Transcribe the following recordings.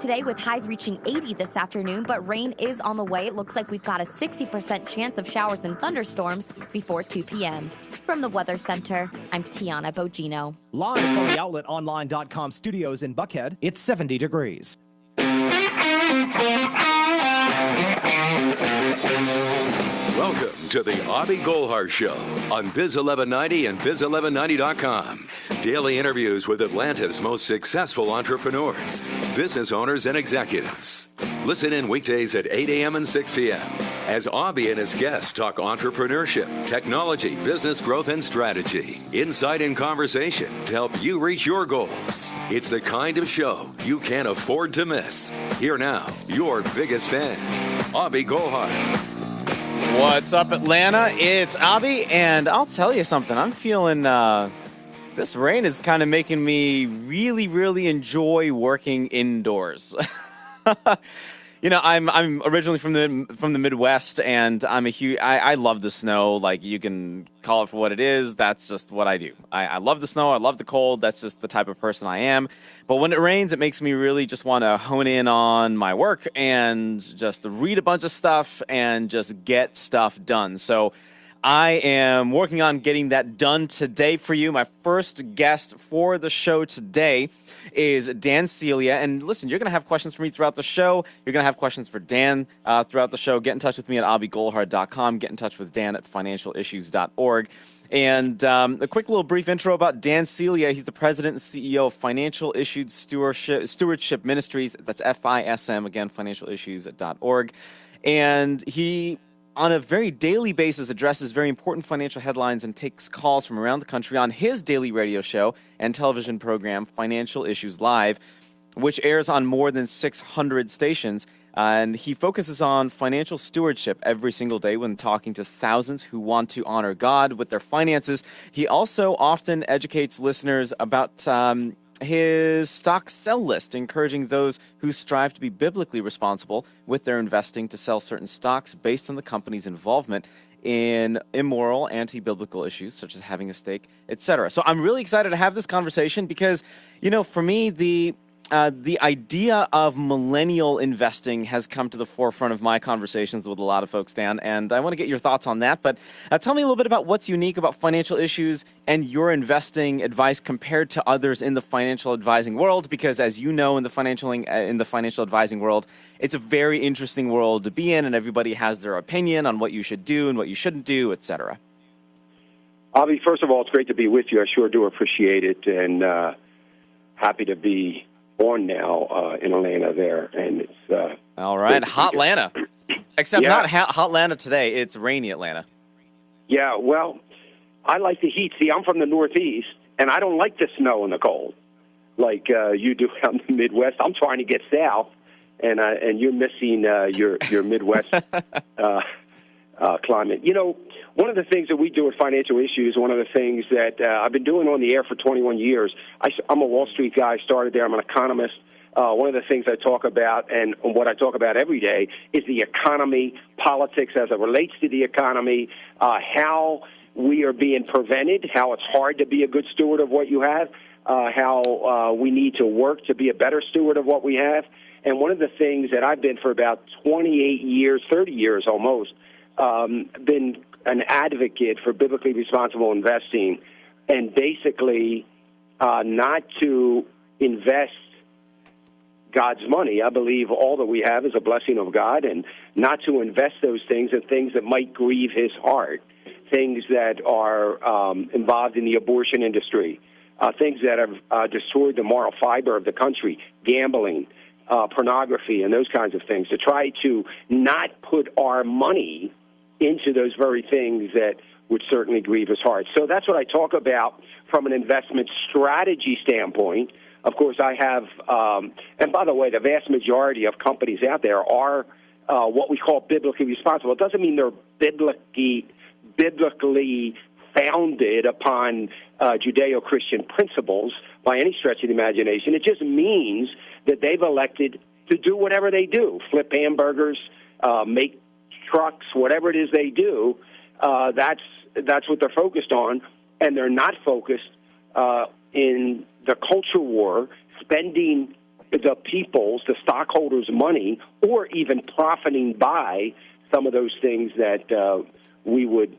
today with highs reaching 80 this afternoon, but rain is on the way. It looks like we've got a 60% chance of showers and thunderstorms before 2 p.m. From the Weather Center, I'm Tiana Bogino. Live from the OutletOnline.com studios in Buckhead, it's 70 degrees. Welcome to the Abhi Golhar Show on Biz 1190 and Biz1190.com. Daily interviews with Atlanta's most successful entrepreneurs, business owners, and executives. Listen in weekdays at 8 a.m. and 6 p.m. as Abhi and his guests talk entrepreneurship, technology, business growth, and strategy. Insight and conversation to help you reach your goals. It's the kind of show you can't afford to miss. Here now, your biggest fan, Abhi Golhar. What's up, Atlanta? It's Abhi, and I'll tell you something. I'm feeling this rain is kind of making me really enjoy working indoors. You know, I'm originally from the Midwest, and I love the snow. Like, you can call it for what it is. That's just what I do. I love the snow. I love the cold. That's just the type of person I am. But when it rains, it makes me really just want to hone in on my work and just read a bunch of stuff and just get stuff done. So I am working on getting that done today for you. My first guest for the show today is Dan Celia. And listen, you're going to have questions for me throughout the show. You're going to have questions for Dan throughout the show. Get in touch with me at abhigolhar.com. Get in touch with Dan at financialissues.org. And a quick little brief intro about Dan Celia. He's the president and CEO of Financial Issues Stewardship Ministries. That's FISM, again, financialissues.org. And he, on a very daily basis, addresses very important financial headlines and takes calls from around the country on his daily radio show and television program, Financial Issues Live, which airs on more than 600 stations. And he focuses on financial stewardship every single day when talking to thousands who want to honor God with their finances. He also often educates listeners about his stock sell list, encouraging those who strive to be biblically responsible with their investing to sell certain stocks based on the company's involvement in immoral, anti-biblical issues such as having a stake, etc. So I'm really excited to have this conversation because, you know, for me, the idea of millennial investing has come to the forefront of my conversations with a lot of folks, Dan, and I want to get your thoughts on that. But tell me a little bit about what's unique about Financial Issues and your investing advice compared to others in the financial advising world, because as you know, in the financial advising world, it's a very interesting world to be in, and everybody has their opinion on what you should do and what you shouldn't do, etc. Abhi, first of all, it's great to be with you. I sure do appreciate it, and happy to be on now in Atlanta there, and it's all right, hot Atlanta, except not hot Atlanta today. It's rainy Atlanta. Yeah, well, I like the heat. See, I'm from the Northeast, and I don't like the snow and the cold like you do out in the Midwest. I'm trying to get south, and you're missing your Midwest climate. You know, one of the things that we do at Financial Issues, one of the things that I've been doing on the air for 21 years, I'm a Wall Street guy, started there, I'm an economist. One of the things I talk about, and what I talk about every day, is the economy, politics as it relates to the economy, how we are being prevented, how it's hard to be a good steward of what you have, how we need to work to be a better steward of what we have. And one of the things that I've been for about 28 years, 30 years almost, been an advocate for biblically responsible investing, and basically not to invest God's money. I believe all that we have is a blessing of God, and not to invest those things in things that might grieve his heart, things that are involved in the abortion industry, things that have destroyed the moral fiber of the country, gambling, pornography, and those kinds of things, to try to not put our money into those very things that would certainly grieve his heart. So that's what I talk about from an investment strategy standpoint. Of course, I have, and by the way, the vast majority of companies out there are what we call biblically responsible. It doesn't mean they're biblically founded upon Judeo-Christian principles by any stretch of the imagination. It just means that they've elected to do whatever they do, flip hamburgers, make trucks, whatever it is they do, that's what they're focused on, and they're not focused in the culture war, spending the people's, the stockholders' money, or even profiting by some of those things that we would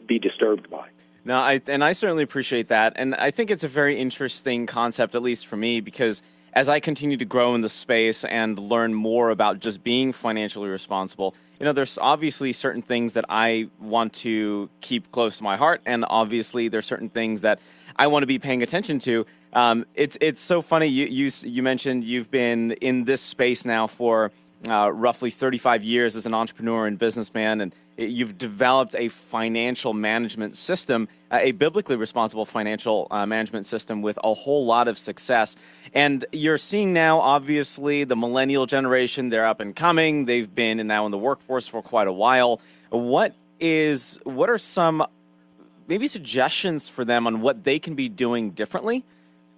be disturbed by. No, I certainly appreciate that, and I think it's a very interesting concept, at least for me, because as I continue to grow in the space and learn more about just being financially responsible, there's obviously certain things that I want to keep close to my heart, and obviously there's certain things that I want to be paying attention to. It's so funny. You mentioned you've been in this space now for roughly 35 years as an entrepreneur and businessman, and you've developed a financial management system, a biblically responsible financial management system with a whole lot of success. And you're seeing now, obviously, the millennial generation, they're up and coming. They've been now in the workforce for quite a while. What are some maybe suggestions for them on what they can be doing differently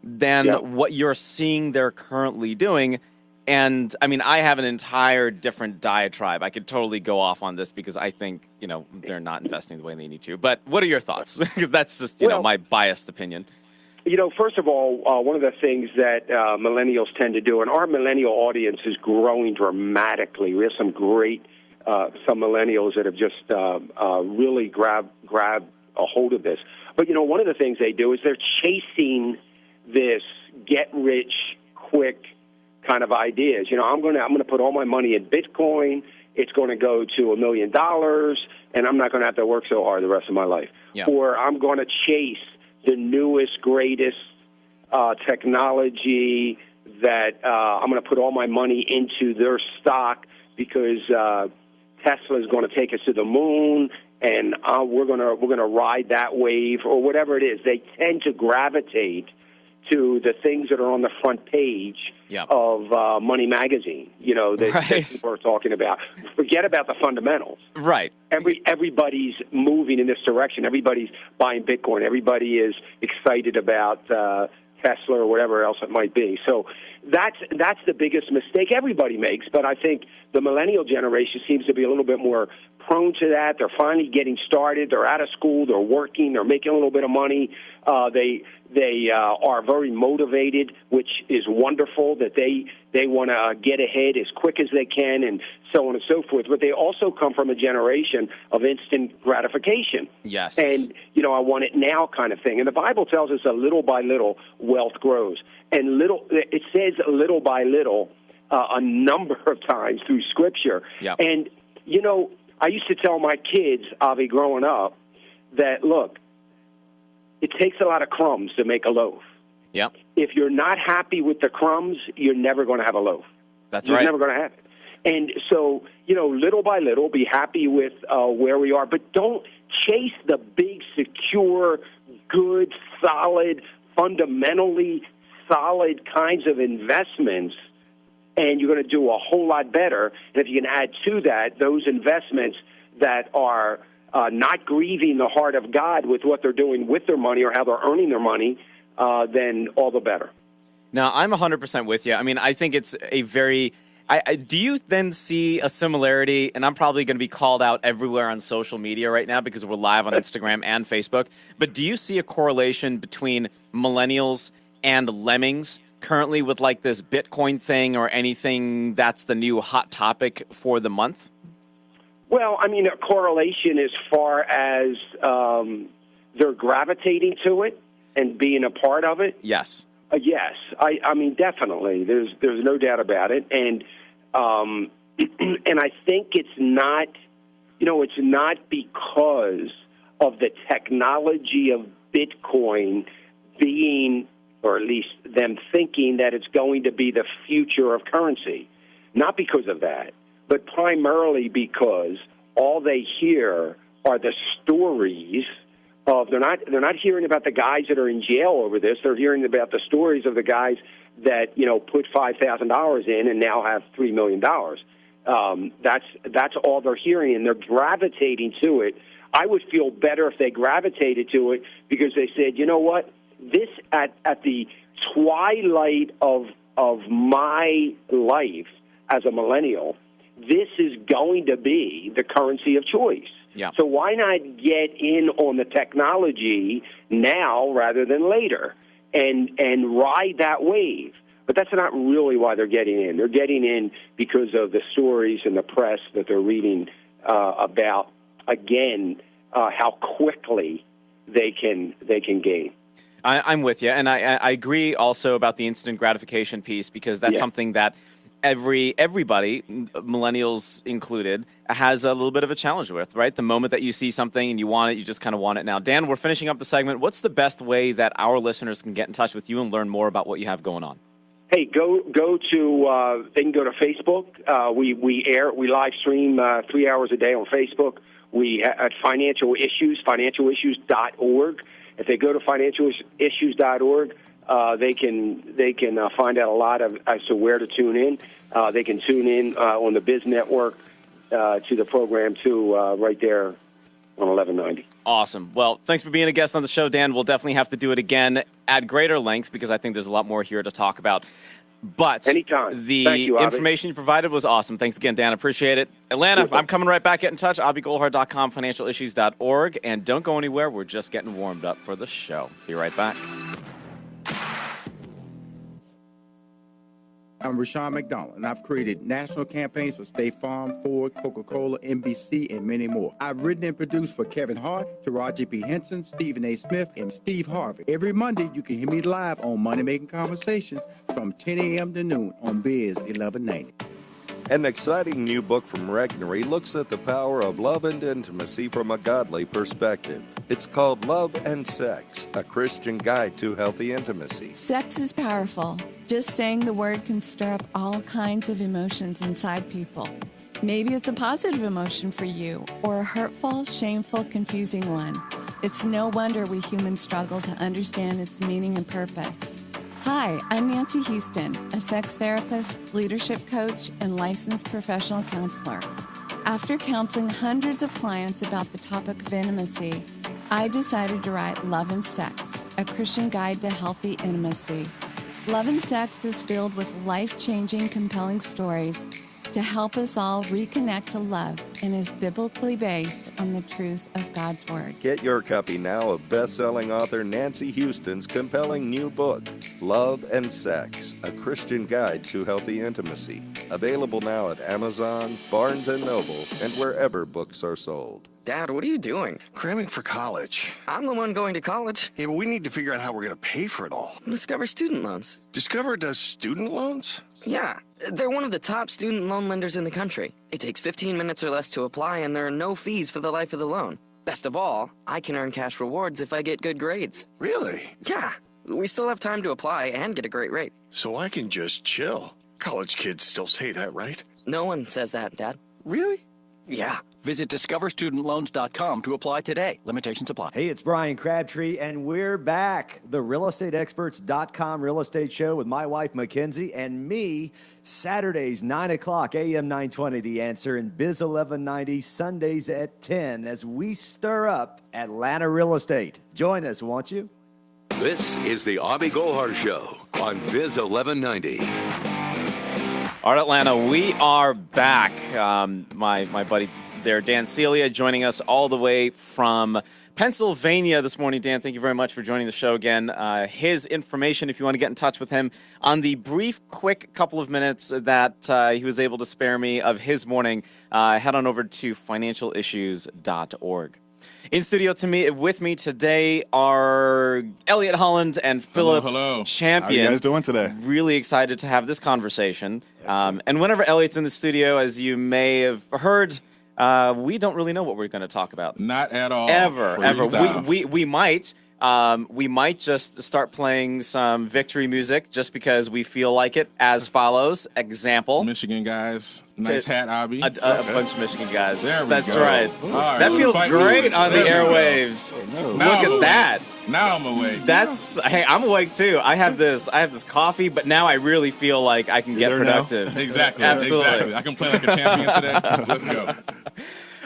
than what you're seeing they're currently doing? And, I mean, I have an entire different diatribe. I could totally go off on this because I think, they're not investing the way they need to. But what are your thoughts? Because that's just, my biased opinion. First of all, one of the things that millennials tend to do, and our millennial audience is growing dramatically. We have some great, some millennials that have just really grabbed a hold of this. But, one of the things they do is they're chasing this get-rich-quick kind of ideas. I'm going to put all my money in Bitcoin. It's going to go to $1 million, and I'm not going to have to work so hard the rest of my life. Yeah. Or I'm going to chase the newest, greatest technology that I'm going to put all my money into their stock because Tesla is going to take us to the moon, and we're going to ride that wave or whatever it is. They tend to gravitate to the things that are on the front page of Money Magazine, that people are talking about. Forget about the fundamentals. Right. Everybody's moving in this direction. Everybody's buying Bitcoin. Everybody is excited about Tesla or whatever else it might be. So that's the biggest mistake everybody makes. But I think the millennial generation seems to be a little bit more prone to that. They're finally getting started. They're out of school. They're working. They're making a little bit of money. They are very motivated, which is wonderful, that they want to get ahead as quick as they can and so on and so forth. But they also come from a generation of instant gratification. Yes. And, I want it now kind of thing. And the Bible tells us a little by little wealth grows. And it says little by little a number of times through Scripture. Yep. And, I used to tell my kids, Abhi, growing up, that, look, it takes a lot of crumbs to make a loaf. Yep. If you're not happy with the crumbs, you're never going to have a loaf. That's You're right. never going to have it. And so, little by little, be happy with where we are, but don't chase the big, secure, good, solid, fundamentally solid kinds of investments, and you're going to do a whole lot better. And if you can add to that those investments that are not grieving the heart of God with what they're doing with their money or how they're earning their money, then all the better. Now, I'm 100% with you. I mean, I think it's a very... do you then see a similarity, and I'm probably going to be called out everywhere on social media right now because we're live on Instagram and Facebook, but do you see a correlation between millennials and lemmings currently with like this Bitcoin thing or anything that's the new hot topic for the month? Well, I mean, a correlation as far as they're gravitating to it and being a part of it. Yes. Yes, I mean, definitely. There's no doubt about it, and and I think it's not, it's not because of the technology of Bitcoin being, or at least them thinking that it's going to be the future of currency. Not because of that, but primarily because all they hear are the stories of they're not hearing about the guys that are in jail over this. They're hearing about the stories of the guys that put $5,000 in and now have $3 million. That's all they're hearing, and they're gravitating to it. I would feel better if they gravitated to it because they said, you know what, this at the twilight of my life as a millennial, this is going to be the currency of choice. Yeah. So why not get in on the technology now rather than later and ride that wave? But that's not really why they're getting in. They're getting in because of the stories in the press that they're reading about, again, how quickly they can gain. I'm with you, and I agree also about the instant gratification piece, because that's something that everybody, millennials included, has a little bit of a challenge with, right? The moment that you see something and you want it, you just kind of want it now. Dan, we're finishing up the segment. What's the best way that our listeners can get in touch with you and learn more about what you have going on? Hey, they can go to Facebook. We live stream 3 hours a day on Facebook. We at Financial Issues, financialissues.org. If they go to financialissues.org, they can find out a lot as to where to tune in. They can tune in on the Biz Network to the program too, right there on 1190. Awesome. Well, thanks for being a guest on the show, Dan. We'll definitely have to do it again at greater length, because I think there's a lot more here to talk about. But anytime. The Thank you, Abhi. information you provided was awesome. Thanks again, Dan. Appreciate it. Atlanta, I'm coming right back. Get in touch. AbhiGolhar.com, financialissues.org. And don't go anywhere. We're just getting warmed up for the show. Be right back. I'm Rashawn McDonald, and I've created national campaigns for State Farm, Ford, Coca-Cola, NBC, and many more. I've written and produced for Kevin Hart, Taraji P. Henson, Stephen A. Smith, and Steve Harvey. Every Monday, you can hear me live on Money Making Conversation from 10 a.m. to noon on Biz 1190. An exciting new book from Regnery looks at the power of love and intimacy from a godly perspective. It's called Love and Sex, a Christian guide to healthy intimacy. Sex is powerful. Just saying the word can stir up all kinds of emotions inside people. Maybe it's a positive emotion for you, or a hurtful, shameful, confusing one. It's no wonder we humans struggle to understand its meaning and purpose. Hi, I'm Nancy Houston, a sex therapist, leadership coach, and licensed professional counselor. After counseling hundreds of clients about the topic of intimacy, I decided to write Love and Sex, a Christian guide to healthy intimacy. Love and Sex is filled with life-changing, compelling stories to help us all reconnect to love, and is biblically based on the truths of God's Word. Get your copy now of best-selling author Nancy Houston's compelling new book, Love and Sex, a Christian guide to healthy intimacy. Available now at Amazon, Barnes & Noble, and wherever books are sold. Dad, what are you doing? Cramming for college. I'm the one going to college. Yeah, but we need to figure out how we're going to pay for it all. Discover Student Loans. Discover does student loans? Yeah, they're one of the top student loan lenders in the country. It takes 15 minutes or less to apply, and there are no fees for the life of the loan. Best of all, I can earn cash rewards if I get good grades. Really? Yeah, we still have time to apply and get a great rate. So I can just chill. College kids still say that, right? No one says that, Dad. Really? Yeah. Visit discoverstudentloans.com to apply today. Limitations apply. Hey, it's Brian Crabtree, and we're back. The realestateexperts.com real estate show with my wife, Mackenzie, and me, Saturdays, 9 o'clock, AM 920, The Answer, and Biz 1190, Sundays at 10, as we stir up Atlanta real estate. Join us, won't you? This is the Abhi Golhar Show on Biz 1190. All right, Atlanta, we are back. My buddy there, Dan Celia, joining us all the way from Pennsylvania this morning. Dan, thank you very much for joining the show again. His information, if you want to get in touch with him, on the brief, quick couple of minutes that he was able to spare me of his morning, head on over to financialissues.org. In studio with me today are Elliot Holland and Philip Champion. How are you guys doing today? Really excited to have this conversation. And whenever Elliot's in the studio, as you may have heard, we don't really know what we're going to talk about. Not at all. Ever. We might just start playing some victory music just because we feel like it, as follows. Example. Michigan guys. Nice hat, Abhi. A bunch of Michigan guys. There we That's go. right. Right, that feels great on the airwaves. Look at that. Now I'm awake. Hey, I'm awake too. I have this coffee, but now I really feel like I can get productive. Exactly. Absolutely. Exactly. I can play like a champion today. Let's go.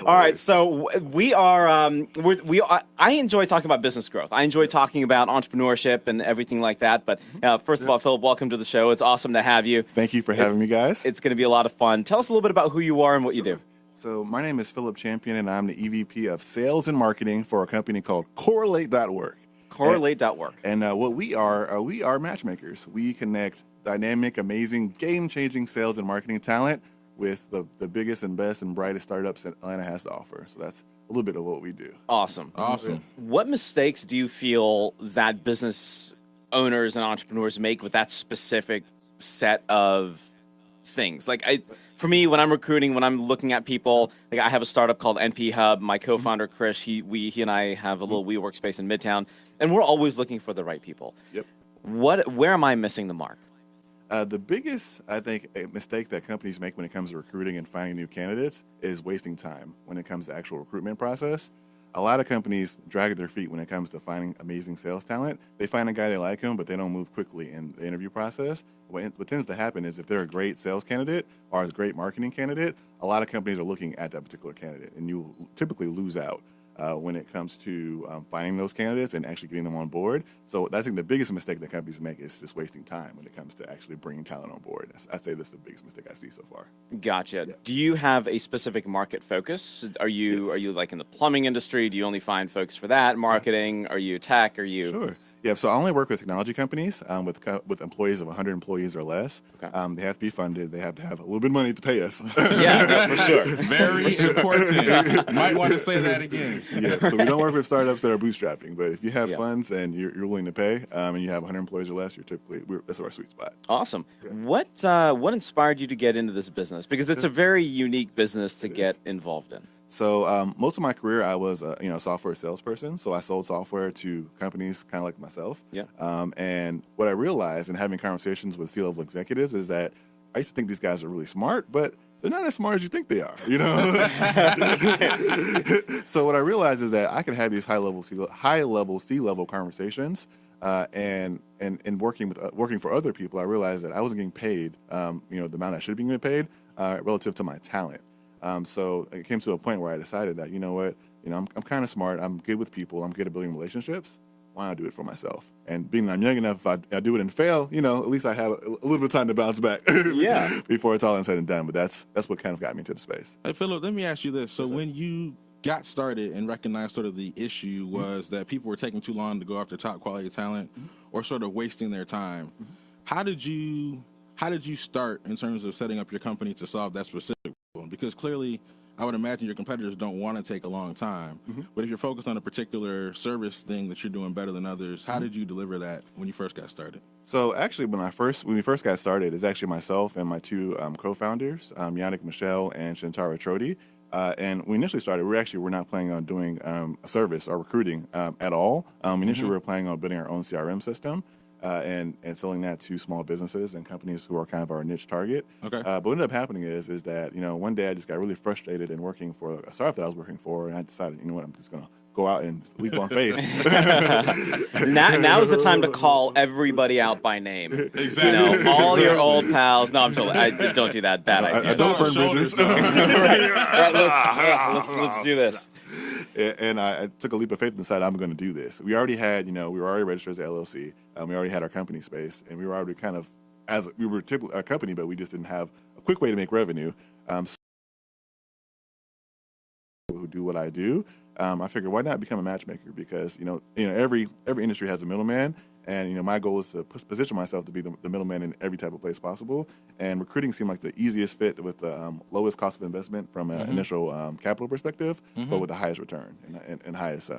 All right, so we are. I enjoy talking about business growth. I enjoy talking about entrepreneurship and everything like that. But first of all, Philip, welcome to the show. It's awesome to have you. Thank you for having me, guys. It's going to be a lot of fun. Tell us a little bit about who you are and what you do. So my name is Philip Champion, and I'm the EVP of Sales and Marketing for a company called Correlate.work. Correlate.work. And what we are matchmakers. We connect dynamic, amazing, game-changing sales and marketing talent with the biggest and best and brightest startups that Atlanta has to offer. So that's a little bit of what we do. Awesome. Awesome. What mistakes do you feel that business owners and entrepreneurs make with that specific set of things? Like, for me, when I'm recruiting, when I'm looking at people, like I have a startup called NP Hub. My co-founder Chris, he and I have a little WeWork space in Midtown, and we're always looking for the right people. Yep. Where am I missing the mark? The biggest, I think, mistake that companies make when it comes to recruiting and finding new candidates is wasting time when it comes to actual recruitment process. A lot of companies drag their feet when it comes to finding amazing sales talent. They find a guy they like him, but they don't move quickly in the interview process. What tends to happen is if they're a great sales candidate or a great marketing candidate, a lot of companies are looking at that particular candidate, and you typically lose out when it comes to finding those candidates and actually getting them on board. So I think the biggest mistake that companies make is just wasting time when it comes to actually bringing talent on board. I'd say that's the biggest mistake I see so far. Gotcha. Yeah. Do you have a specific market focus? Are you like in the plumbing industry? Do you only find folks for that? Marketing? Are you tech? Are you? Sure. Yeah, so I only work with technology companies with employees of 100 employees or less. Okay. They have to be funded. They have to have a little bit of money to pay us. Yeah, for sure. Very important. Might want to say that again. Yeah, so we don't work with startups that are bootstrapping, but if you have Yeah. funds and you're willing to pay, and you have 100 employees or less, that's our sweet spot. Awesome. What inspired you to get into this business? Because it's a very unique business to get involved in. So most of my career, I was a software salesperson. So I sold software to companies kind of like myself. Yeah. And what I realized in having conversations with C-level executives is that I used to think these guys are really smart, but they're not as smart as you think they are. You know. So what I realized is that I could have these high-level C-level conversations. And working for other people, I realized that I wasn't getting paid, the amount I should be getting paid relative to my talent. So it came to a point where I decided that, I'm kind of smart. I'm good with people. I'm good at building relationships. Why not do it for myself? And being that I'm young enough, if I do it and fail, at least I have a little bit of time to bounce back. Yeah. Before it's all said and done. But that's what kind of got me into the space. Hey, Philip, let me ask you this. So when you got started and recognized sort of the issue was that people were taking too long to go after top quality talent or sort of wasting their time, how did you start in terms of setting up your company to solve that specific problem? Because clearly, I would imagine your competitors don't want to take a long time. But if you're focused on a particular service thing that you're doing better than others, how did you deliver that when you first got started? So actually, when we first got started, it's actually myself and my two co-founders, Yannick Michel and Shantara Trodi. And we initially started, we were not planning on doing a service or recruiting at all. Initially, we were planning on building our own CRM system. And selling that to small businesses and companies who are kind of our niche target. Okay. But what ended up happening is that, one day I just got really frustrated in working for a startup that I was working for, and I decided, I'm just going to go out and leap on faith. Now is the time to call everybody out by name. Exactly. All your old pals. No, I'm totally. I don't do that. Bad idea. I don't burn bridges. Right, let's do this. And I took a leap of faith and decided I'm going to do this. We already had, we were already registered as an LLC. We already had our company space, and we were already kind of, we were a company, but we just didn't have a quick way to make revenue. Who do what I do? I figured why not become a matchmaker? Because every industry has a middleman, and my goal is to position myself to be the middleman in every type of place possible. And recruiting seemed like the easiest fit with the lowest cost of investment from an initial capital perspective, but with the highest return and highest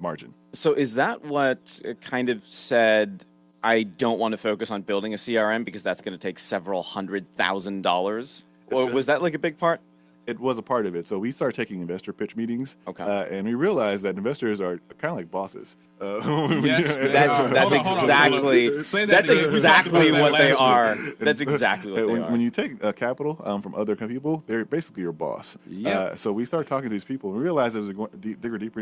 margin. So is that what kind of said, I don't want to focus on building a CRM because that's going to take several $100,000? Or was that like a big part? It was a part of it. So we started taking investor pitch meetings, and we realized that investors are kind of like bosses. Yes, that's exactly what they are. That's exactly what they are. When you take capital from other people, they're basically your boss. So we started talking to these people and realized as we were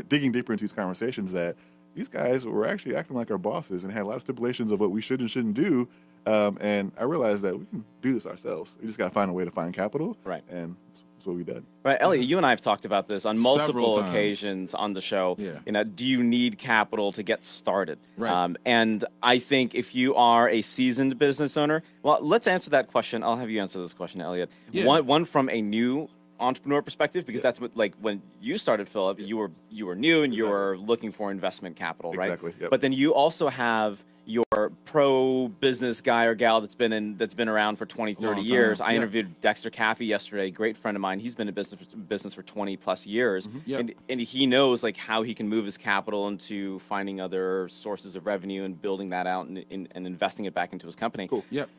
digging deeper into these conversations that these guys were actually acting like our bosses and had a lot of stipulations of what we should and shouldn't do. And I realized that we can do this ourselves. We just got to find a way to find capital. Right. And that's what we did. Right, Elliot, you and I have talked about this on multiple occasions on the show. Yeah. Do you need capital to get started? Right. And I think if you are a seasoned business owner, well, let's answer that question. I'll have you answer this question, Elliot. Yeah. One from a new entrepreneur perspective, because that's what, like, when you started, Philip, you were new and you were looking for investment capital, right? Exactly. Yep. But then you also have your pro-business guy or gal that's been around for 20, 30 years. I interviewed Dexter Caffey yesterday, a great friend of mine. He's been in business for 20-plus years, and he knows like how he can move his capital into finding other sources of revenue and building that out and investing it back into his company. Cool. Yep.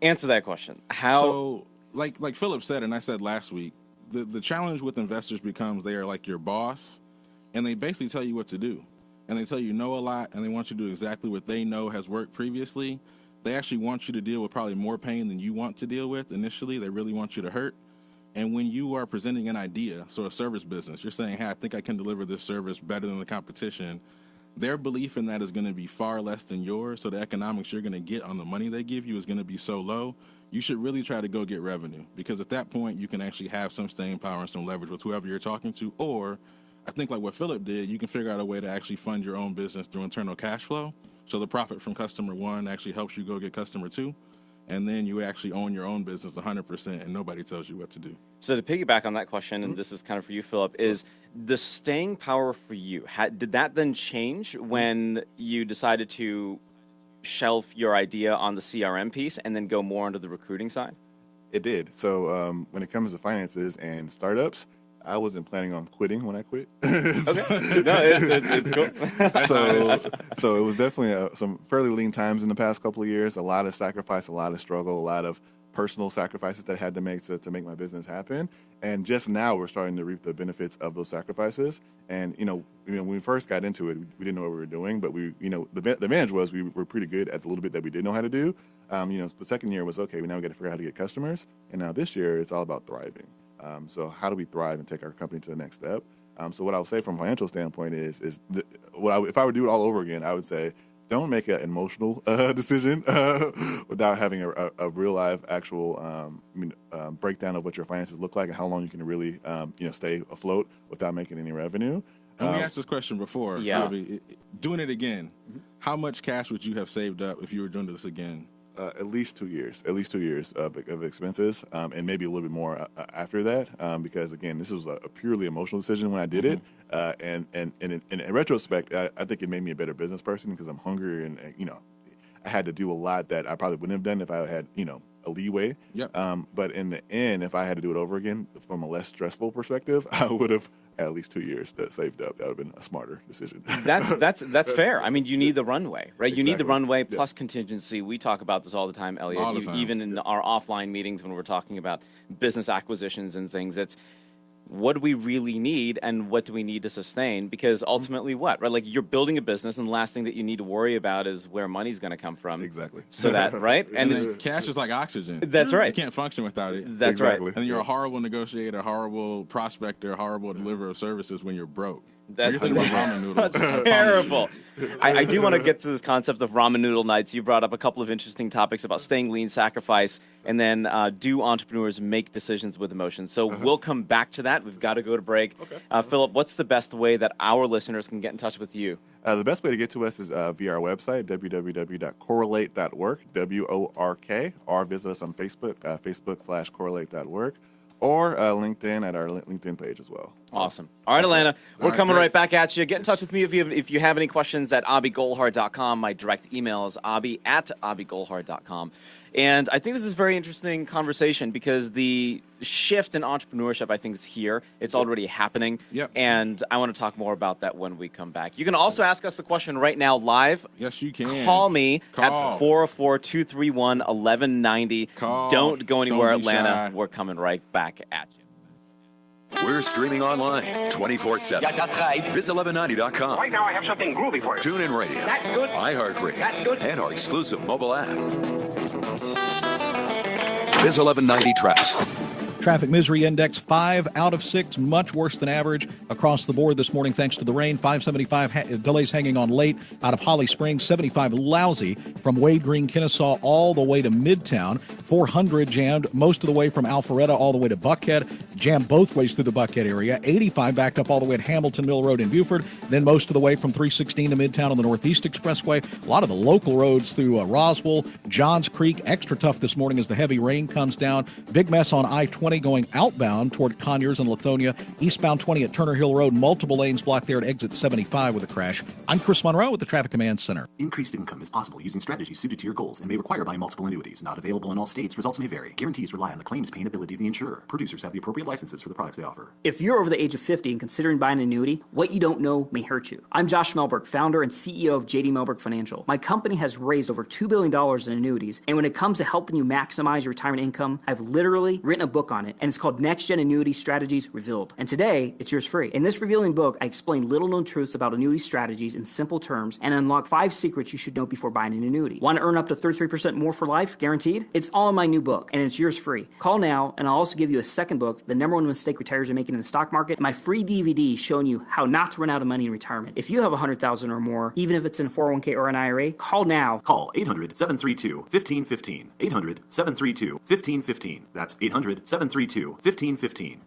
Answer that question. How? So, like Philip said, and I said last week, the challenge with investors becomes they are like your boss, and they basically tell you what to do. And they tell you know a lot, and they want you to do exactly what they know has worked previously. They actually want you to deal with probably more pain than you want to deal with initially. They really want you to hurt. And when you are presenting an idea, so a service business, you're saying, hey, I think I can deliver this service better than the competition. Their belief in that is going to be far less than yours, so the economics you're going to get on the money they give you is going to be so low. You should really try to go get revenue, because at that point, you can actually have some staying power and some leverage with whoever you're talking to, or I think like what Philip did, you can figure out a way to actually fund your own business through internal cash flow. So the profit from customer one actually helps you go get customer two. And then you actually own your own business 100% and nobody tells you what to do. So to piggyback on that question, and this is kind of for you, Philip, is the staying power for you, did that then change when you decided to shelf your idea on the CRM piece and then go more onto the recruiting side? It did. So when it comes to finances and startups, I wasn't planning on quitting when I quit. Okay. No, it's cool. So it was definitely some fairly lean times in the past couple of years, a lot of sacrifice, a lot of struggle, a lot of personal sacrifices that I had to make to make my business happen. And just now we're starting to reap the benefits of those sacrifices. And, when we first got into it, we didn't know what we were doing, but the advantage was we were pretty good at the little bit that we did know how to do. The second year was, okay, now we got to figure out how to get customers. And now this year, it's all about thriving. So how do we thrive and take our company to the next step? So what I would say from a financial standpoint is if I were to do it all over again, I would say don't make an emotional decision without having a real live actual breakdown of what your finances look like and how long you can really stay afloat without making any revenue. And we asked this question before. Yeah. Doing it again, how much cash would you have saved up if you were doing this again? At least 2 years. At least 2 years of expenses, and maybe a little bit more after that. Because again, this was a purely emotional decision when I did it. And in retrospect, I think it made me a better business person because I'm hungry and I had to do a lot that I probably wouldn't have done if I had a leeway. Yep. But in the end, if I had to do it over again from a less stressful perspective, I would have at least 2 years that saved up. That would have been a smarter decision. That's fair. I mean, you need the runway, right? Exactly. You need the runway plus contingency. We talk about this all the time, Elliot. All the time. Even in our offline meetings when we're talking about business acquisitions and things, it's what do we really need and what do we need to sustain? Because ultimately what, right? Like you're building a business and the last thing that you need to worry about is where money's going to come from. Exactly. So that, right? And cash is like oxygen. That's right. You can't function without it. That's exactly. right. And you're a horrible negotiator, horrible prospector, horrible deliverer of services when you're broke. That's What do you think about ramen noodles? That's terrible. I do want to get to this concept of ramen noodle nights. You brought up a couple of interesting topics about staying lean, sacrifice, and then do entrepreneurs make decisions with emotion? So we'll come back to that. We've got to go to break. Okay. Philip, what's the best way that our listeners can get in touch with you? The best way to get to us is via our website, www.correlate.work, WORK, or visit us on Facebook, Facebook.com/correlate.work. Or LinkedIn at our LinkedIn page as well. Awesome. All right, Atlanta, we're coming right back at you. Get in touch with me if you have any questions at abhigolhar.com. My direct email is abhi@abhigolhar.com. And I think this is a very interesting conversation because the shift in entrepreneurship, I think, is here. It's already happening. Yep. And I want to talk more about that when we come back. You can also ask us the question right now live. Yes, you can. Call me at 404-231-1190. Don't go anywhere, Don't be Atlanta. shy. We're coming right back at you. We're streaming online 24/7. Yeah, that's right. Biz1190.com. Right now I have something groovy for you. TuneIn Radio. That's good. iHeartRadio. That's good. And our exclusive mobile app. Biz1190 Traffic. Traffic misery index 5 out of 6, much worse than average across the board this morning thanks to the rain. 575 delays hanging on late out of Holly Springs, 75 lousy from Wade Green, Kennesaw all the way to Midtown. 400 jammed most of the way from Alpharetta all the way to Buckhead, jammed both ways through the Buckhead area. 85 backed up all the way to Hamilton Mill Road in Buford, then most of the way from 316 to Midtown on the Northeast Expressway. A lot of the local roads through Roswell, Johns Creek, extra tough this morning as the heavy rain comes down. Big mess on I-20 going outbound toward Conyers and Lithonia. Eastbound 20 at Turner Hill Road, multiple lanes blocked there at exit 75 with a crash. I'm Chris Monroe with the Traffic Command Center. Increased income is possible using strategies strategy suited to your goals and may require buying multiple annuities. Not available in all states. Results may vary. Guarantees rely on the claims paying ability of the insurer. Producers have the appropriate licenses for the products they offer. If you're over the age of 50 and considering buying an annuity, what you don't know may hurt you. I'm Josh Melberg, founder and CEO of JD Melberg Financial. My company has raised over $2 billion in annuities, and when it comes to helping you maximize your retirement income, I've literally written a book on it, and it's called Next Gen Annuity Strategies Revealed. And today, it's yours free. In this revealing book, I explain little-known truths about annuity strategies in simple terms and unlock 5 secrets you should know before buying an annuity. Want to earn up to 33% more for life, guaranteed? It's all in my new book, and it's yours free. Call now, and I'll also give you a second book, The #1 Mistake Retirees Are Making in the Stock Market, and my free DVD showing you how not to run out of money in retirement. If you have $100,000 or more, even if it's in a 401k or an IRA, call now. Call 800-732-1515. 800-732-1515. That's 800-732-1515.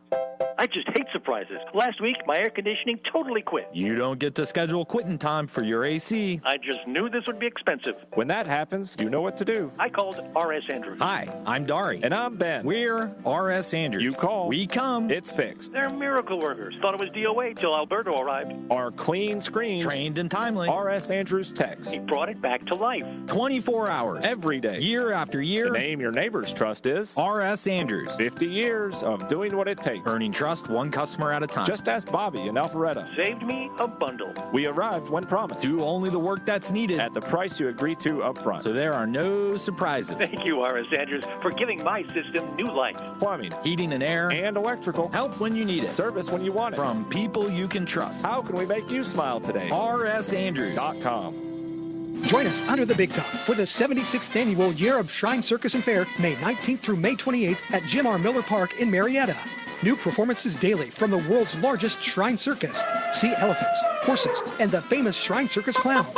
I just hate surprises. Last week, my air conditioning totally quit. You don't get to schedule quitting time for your AC. I just knew this would be expensive. When that happens, you know what to do. I called R.S. Andrews. Hi, I'm Dari. And I'm Ben. We're R.S. Andrews. You call. We come. It's fixed. They're miracle workers. Thought it was DOA till Alberto arrived. Our clean screens. Trained and timely. R.S. Andrews techs. He brought it back to life. 24 hours. Every day. Year after year. The name your neighbors trust is R.S. Andrews. 50 years of doing what it takes. Earning trust one customer at a time. Just ask Bobby in Alpharetta. Saved me a bundle. We arrived when promised. Do only the work that's needed at the price you agreed to up front. So there are no surprises. Thank you, R.S. Andrews, for giving my system new life. Plumbing, heating and air, and electrical. Help when you need it. Service when you want it. From people you can trust. How can we make you smile today? rsandrews.com. Join us under the Big Top for the 76th annual Year of Shrine Circus and Fair, May 19th through May 28th at Jim R. Miller Park in Marietta. New performances daily from the world's largest shrine circus. See elephants, horses, and the famous Shrine Circus clowns.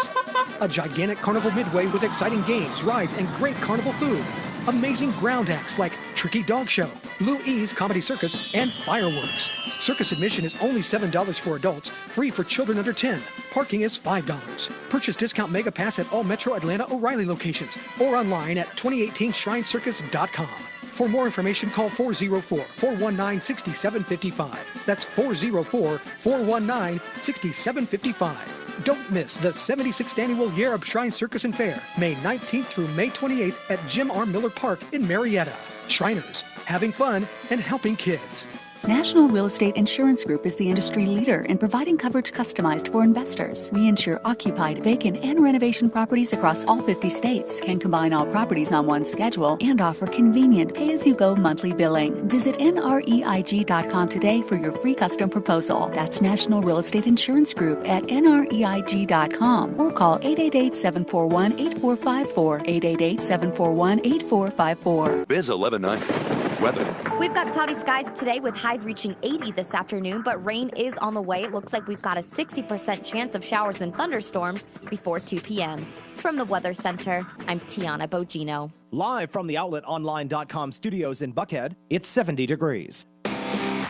A gigantic carnival midway with exciting games, rides, and great carnival food. Amazing ground acts like Tricky Dog Show, Lou E's Comedy Circus, and fireworks. Circus admission is only $7 for adults, free for children under 10. Parking is $5. Purchase discount mega pass at all Metro Atlanta O'Reilly locations or online at 2018shrinecircus.com. For more information, call 404-419-6755. That's 404-419-6755. Don't miss the 76th annual Year of Shrine Circus and Fair, May 19th through May 28th at Jim R. Miller Park in Marietta. Shriners, having fun and helping kids. National Real Estate Insurance Group is the industry leader in providing coverage customized for investors. We insure occupied, vacant, and renovation properties across all 50 states, can combine all properties on one schedule, and offer convenient pay-as-you-go monthly billing. Visit nreig.com today for your free custom proposal. That's National Real Estate Insurance Group at nreig.com or call 888-741-8454, 888-741-8454. Biz 1190. Weather. We've got cloudy skies today with highs reaching 80 this afternoon, but rain is on the way. It looks like we've got a 60% chance of showers and thunderstorms before 2 p.m. From the Weather Center, I'm Tiana Bogino. Live from the OutletOnline.com studios in Buckhead, it's 70 degrees.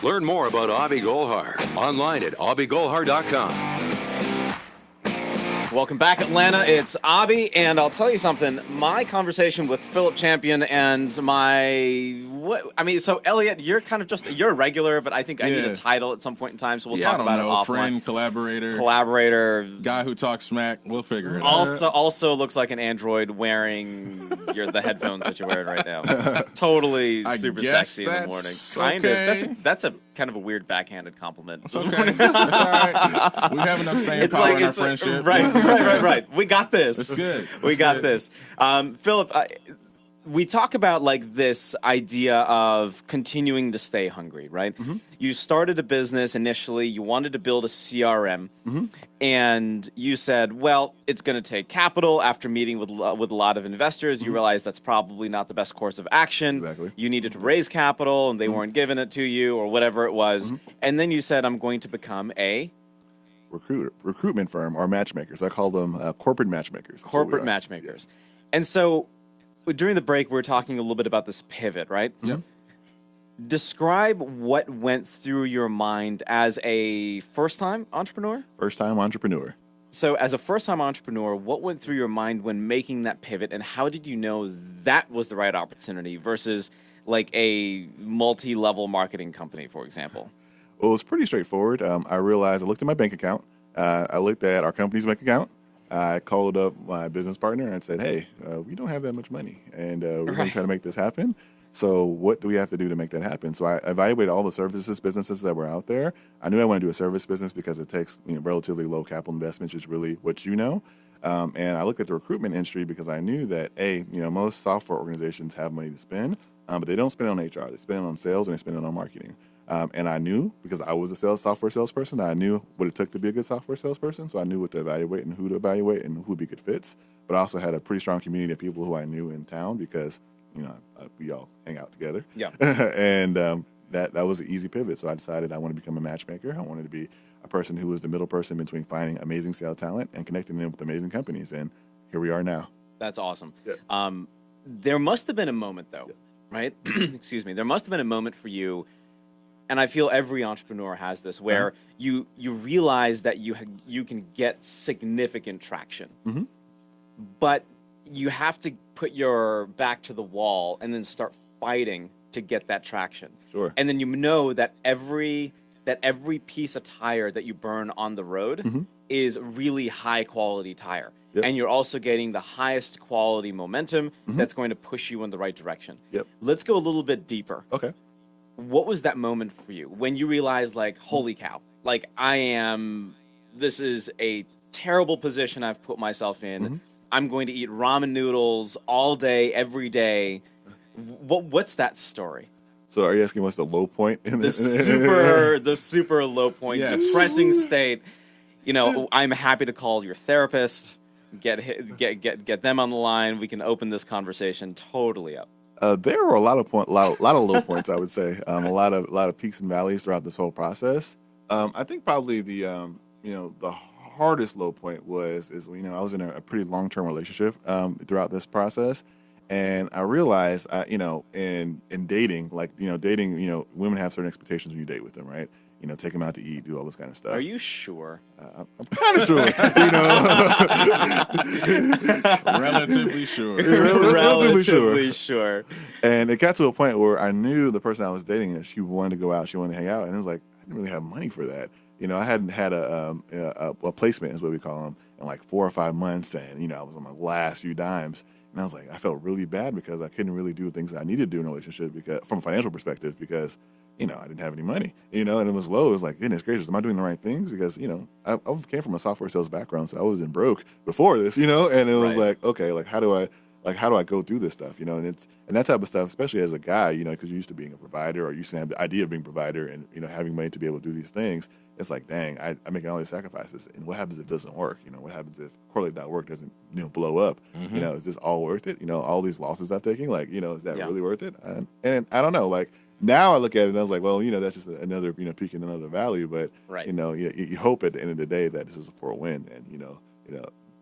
Learn more about Abhi Golhar online at abhigolhar.com. Welcome back, Atlanta. It's Abhi, and I'll tell you something. My conversation with Philip Champion and so Elliot, you're kind of you're a regular, but I think I need a title at some point in time, so we'll talk about it offline. Friend, collaborator, guy who talks smack. We'll figure it out. Also looks like an android wearing the headphones that you're wearing right now. Totally super sexy in the morning. Kind of. That's a kind of a weird backhanded compliment. It's okay. That's all right. We have enough staying power in our friendship. Right. We got this. It's good. We got this. Philip, we talk about this idea of continuing to stay hungry, right? Mm-hmm. You started a business initially. You wanted to build a CRM, and you said, well, it's going to take capital. After meeting with a lot of investors, you realized that's probably not the best course of action. Exactly. You needed to raise capital, and they weren't giving it to you or whatever it was. And then you said, I'm going to become a recruitment firm or matchmakers. I call them corporate matchmakers. Corporate matchmakers. Yes. And so during the break, we were talking a little bit about this pivot, right? Yep. Describe what went through your mind as a first-time entrepreneur? First-time entrepreneur. So as a first-time entrepreneur, what went through your mind when making that pivot, and how did you know that was the right opportunity versus a multi-level marketing company, for example? Well, it was pretty straightforward. I realized I looked at my bank account. I looked at our company's bank account, I called up my business partner and said, hey, we don't have that much money, and we're going to try to make this happen. So what do we have to do to make that happen? So I evaluated all the services businesses that were out there. I knew I wanted to do a service business because it takes relatively low capital investment, which is really what you know. And I looked at the recruitment industry because I knew that, most software organizations have money to spend, but they don't spend it on HR. They spend it on sales and they spend it on marketing. And I knew, because I was a software salesperson, I knew what it took to be a good software salesperson. So I knew what to evaluate and who to evaluate and who would be good fits. But I also had a pretty strong community of people who I knew in town because we all hang out together. Yeah. And that was an easy pivot. So I decided I want to become a matchmaker. I wanted to be a person who was the middle person between finding amazing sales talent and connecting them with amazing companies. And here we are now. That's awesome. Yeah. There must have been a moment, though, right? Excuse me. There must have been a moment for you, and I feel every entrepreneur has this, where you realize that you can get significant traction, but you have to put your back to the wall and then start fighting to get that traction. Sure. And then you know that every piece of tire that you burn on the road is really high quality tire. Yep. And you're also getting the highest quality momentum that's going to push you in the right direction. Yep. Let's go a little bit deeper. Okay. What was that moment for you when you realized, like, holy cow, like, this is a terrible position I've put myself in. I'm going to eat ramen noodles all day, every day. What's that story? So are you asking what's the low point in the super low point, depressing state? I'm happy to call your therapist, get them on the line. We can open this conversation totally up. There were a lot of low points, I would say. A lot of peaks and valleys throughout this whole process. I think probably the hardest low point is I was in a pretty long-term relationship throughout this process, and I realized in dating, women have certain expectations when you date with them, right? Take them out to eat, do all this kind of stuff. Are you sure? I'm kind of sure. Relatively sure. Relatively sure. And it got to a point where I knew the person I was dating, that she wanted to go out, she wanted to hang out, and it was like, I didn't really have money for that. I hadn't had a placement, is what we call them, in like 4 or 5 months, and I was on my last few dimes. And I was like, I felt really bad because I couldn't really do the things that I needed to do in a relationship from a financial perspective because I didn't have any money, and it was low. It was like, goodness gracious, am I doing the right things? Because, I came from a software sales background, so I wasn't broke before this, and it was like, okay, how do I go through this stuff, and that type of stuff, especially as a guy, because you're used to being a provider or you used to have the idea of being a provider and, having money to be able to do these things. It's like, dang, I'm making all these sacrifices. And what happens if it doesn't work? What happens if correlate.work doesn't, blow up? Is this all worth it? All these losses I'm taking, is that really worth it? And I don't know, now I look at it and I was like, well, that's just another, peak in another valley. But, you hope at the end of the day that this is for a win. And,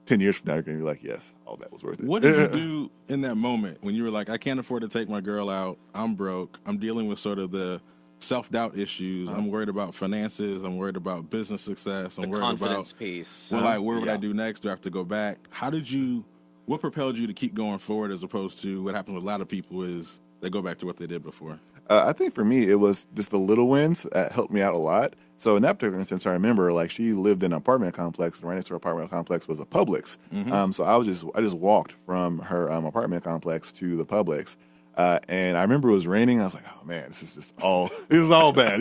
10 years from now, you're going to be like, yes, all that was worth it. What did you do in that moment when you were like, I can't afford to take my girl out. I'm broke. I'm dealing with sort of the self-doubt issues. I'm worried about finances. I'm worried about business success. I'm worried confidence about piece. Where would I do next? Do I have to go back? What propelled you to keep going forward as opposed to what happens with a lot of people is they go back to what they did before? I think for me, it was just the little wins that helped me out a lot. So in that particular instance, I remember she lived in an apartment complex, and right next to her apartment complex was a Publix. So I just walked from her apartment complex to the Publix. And I remember it was raining. I was like, oh man, this is all bad,